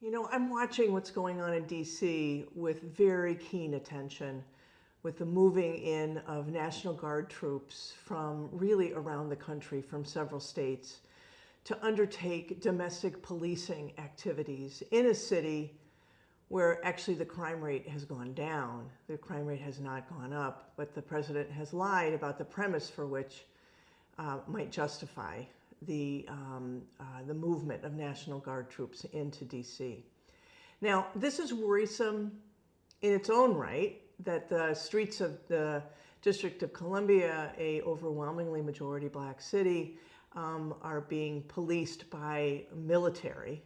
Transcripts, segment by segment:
You know, I'm watching what's going on in DC with very keen attention with the moving in of National Guard troops from really around the country, from several states, to undertake domestic policing activities in a city where actually the crime rate has gone down. The crime rate has not gone up, but the president has lied about the premise for which might justify the movement of National Guard troops into DC. Now, this is worrisome in its own right, that the streets of the District of Columbia, a overwhelmingly majority black city, are being policed by military,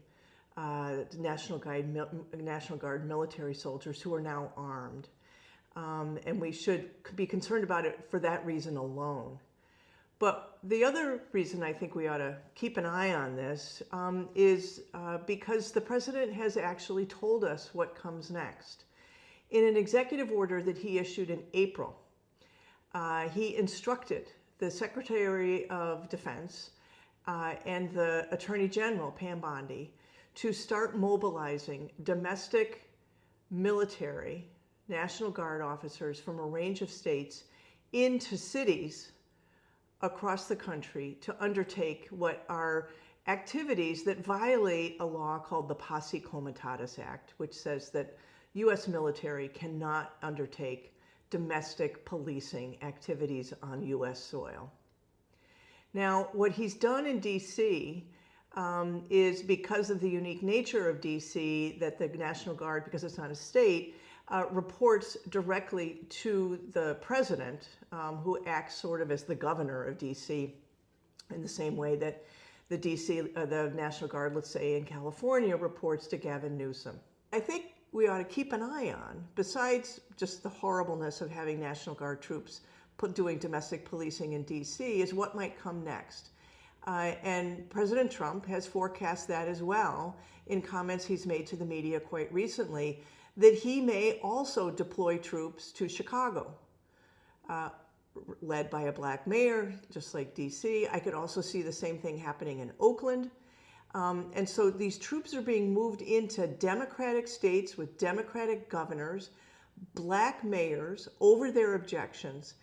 National Guard military soldiers who are now armed. And we should be concerned about it for that reason alone. But the other reason I think we ought to keep an eye on this is because the president has actually told us what comes next. In an executive order that he issued in April, he instructed the Secretary of Defense and the Attorney General, Pam Bondi, to start mobilizing domestic military National Guard officers from a range of states into cities across the country to undertake what are activities that violate a law called the Posse Comitatus Act, which says that U.S. military cannot undertake domestic policing activities on U.S. soil. Now, what he's done in D.C. Is, because of the unique nature of D.C., that the National Guard, because it's not a state, reports directly to the president, who acts sort of as the governor of D.C. in the same way that the National Guard, let's say in California, reports to Gavin Newsom. I think we ought to keep an eye on, besides just the horribleness of having National Guard troops doing domestic policing in D.C., is what might come next. And President Trump has forecast that as well in comments he's made to the media quite recently, that he may also deploy troops to Chicago, led by a black mayor, just like D.C. I could also see the same thing happening in Oakland. And so these troops are being moved into Democratic states with Democratic governors, black mayors, over their objections,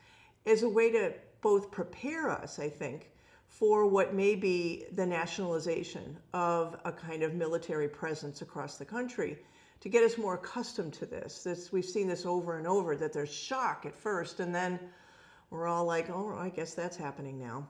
as a way to both prepare us, I think, for what may be the nationalization of a kind of military presence across the country, to get us more accustomed to this. We've seen this over and over, that there's shock at first, and then we're all like, oh, I guess that's happening now.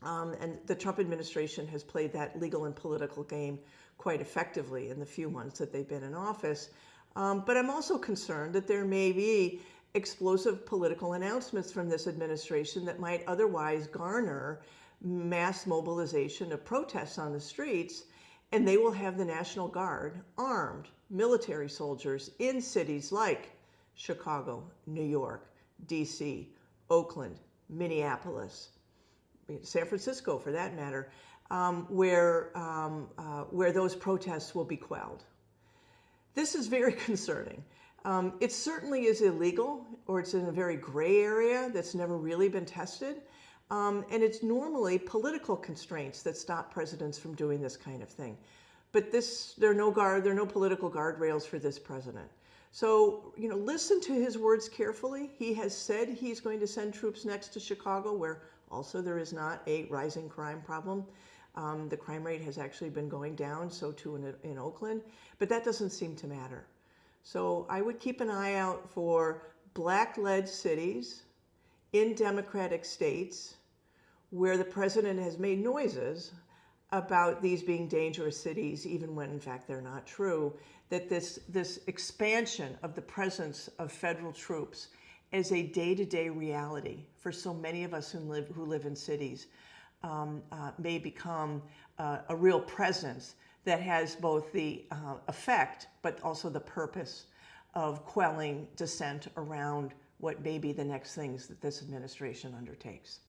And the Trump administration has played that legal and political game quite effectively in the few months that they've been in office. But I'm also concerned that there may be explosive political announcements from this administration that might otherwise garner mass mobilization of protests on the streets, and they will have the National Guard armed military soldiers in cities like Chicago, New York, D.C., Oakland, Minneapolis, San Francisco for that matter, where those protests will be quelled. This is very concerning. It certainly is illegal, or it's in a very gray area that's never really been tested. And it's normally political constraints that stop presidents from doing this kind of thing. But there are no political guardrails for this president. So, listen to his words carefully. He has said he's going to send troops next to Chicago, where also there is not a rising crime problem. The crime rate has actually been going down, so too in Oakland. But that doesn't seem to matter. So I would keep an eye out for black-led cities in Democratic states where the president has made noises about these being dangerous cities, even when in fact they're not true, that this expansion of the presence of federal troops as a day-to-day reality for so many of us who live in cities may become a real presence that has both the effect but also the purpose of quelling dissent around what may be the next things that this administration undertakes.